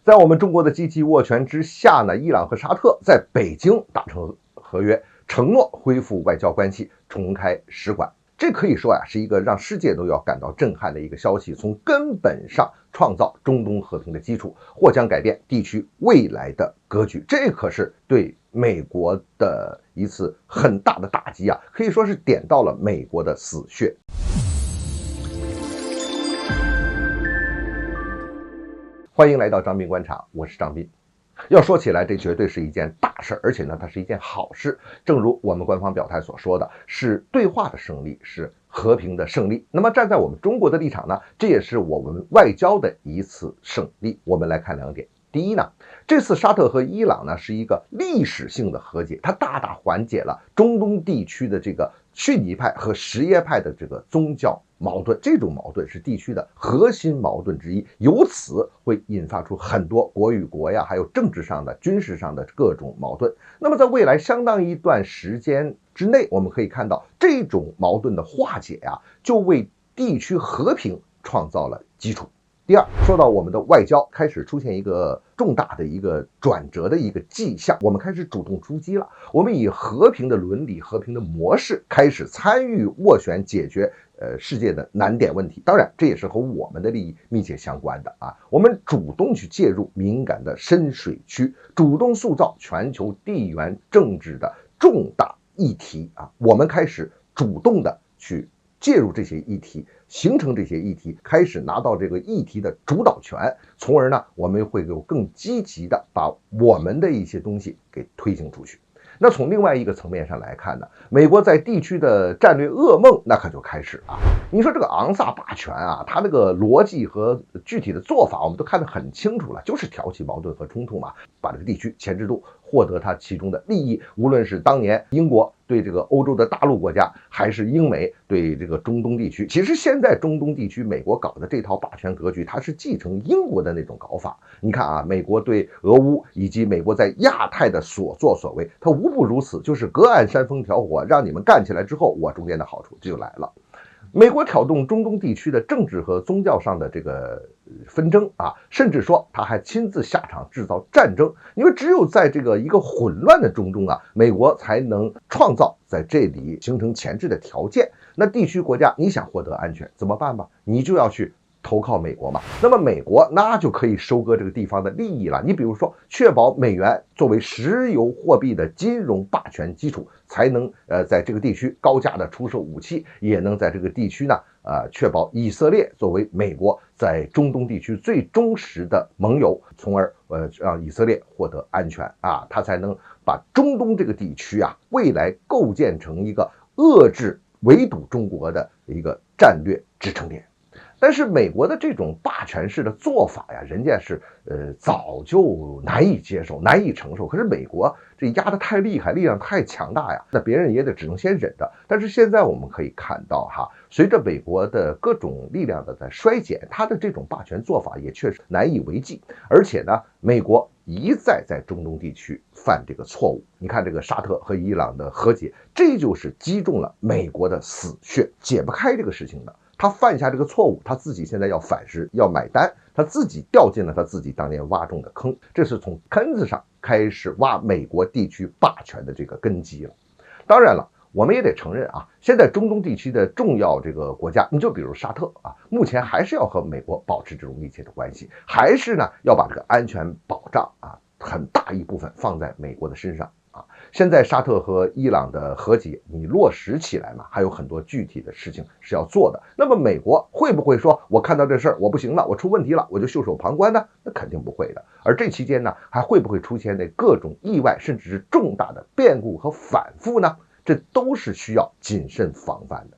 在我们中国的积极斡旋之下呢，伊朗和沙特在北京达成合约，承诺恢复外交关系，重开使馆。这可以说是一个让世界都要感到震撼的一个消息，从根本上创造中东和平的基础，或将改变地区未来的格局。这可是对美国的一次很大的打击可以说是点到了美国的死穴。欢迎来到张斌观察，我是张斌。要说起来，这绝对是一件大事，而且呢，它是一件好事。正如我们官方表态所说的，是对话的胜利，是和平的胜利。那么站在我们中国的立场呢，这也是我们外交的一次胜利。我们来看两点。第一呢，这次沙特和伊朗呢是一个历史性的和解，它大大缓解了中东地区的这个逊尼派和什叶派的这个宗教矛盾，这种矛盾是地区的核心矛盾之一，由此会引发出很多国与国还有政治上的、军事上的各种矛盾。那么在未来相当一段时间之内，我们可以看到这种矛盾的化解就为地区和平创造了基础。第二，说到我们的外交开始出现一个重大的一个转折的一个迹象，我们开始主动出击了。我们以和平的伦理、和平的模式开始参与斡旋解决世界的难点问题。当然，这也是和我们的利益密切相关的我们主动去介入敏感的深水区，主动塑造全球地缘政治的重大议题我们开始主动的去介入这些议题，形成这些议题，开始拿到这个议题的主导权，从而呢，我们会有更积极的把我们的一些东西给推行出去。那从另外一个层面上来看呢，美国在地区的战略噩梦那可就开始了。你说这个昂萨霸权它那个逻辑和具体的做法我们都看得很清楚了，就是挑起矛盾和冲突嘛，把这个地区钳制住，获得它其中的利益。无论是当年英国对这个欧洲的大陆国家，还是英美对这个中东地区，其实现在中东地区美国搞的这套霸权格局，它是继承英国的那种搞法。你看美国对俄乌以及美国在亚太的所作所为，它无不如此，就是隔岸煽风挑火，让你们干起来之后，我中间的好处就来了。美国挑动中东地区的政治和宗教上的这个纷争甚至说他还亲自下场制造战争，因为只有在这个一个混乱的中东美国才能创造在这里形成前置的条件。那地区国家你想获得安全怎么办吧？你就要去投靠美国嘛。那么美国那就可以收割这个地方的利益了。你比如说，确保美元作为石油货币的金融霸权基础，才能在这个地区高价的出售武器，也能在这个地区呢确保以色列作为美国在中东地区最忠实的盟友，从而让以色列获得安全他才能把中东这个地区未来构建成一个遏制围堵中国的一个战略支撑点。但是美国的这种霸权式的做法人家是早就难以接受、难以承受。可是美国这压得太厉害，力量太强大那别人也只能先忍着。但是现在我们可以看到随着美国的各种力量的在衰减，他的这种霸权做法也确实难以为继。而且呢，美国一再在中东地区犯这个错误。你看这个沙特和伊朗的和解，这就是击中了美国的死穴，解不开这个事情的。他犯下这个错误，他自己现在要反噬，要买单，他自己掉进了他自己当年挖中的坑，这是从根子上开始挖美国地区霸权的这个根基了。当然了，我们也得承认现在中东地区的重要这个国家，你就比如沙特目前还是要和美国保持这种密切的关系，还是呢要把这个安全保障很大一部分放在美国的身上现在沙特和伊朗的和解你落实起来嘛，还有很多具体的事情是要做的。那么美国会不会说我看到这事儿我不行了，我出问题了，我就袖手旁观呢？那肯定不会的。而这期间呢，还会不会出现各种意外甚至是重大的变故和反复呢？这都是需要谨慎防范的。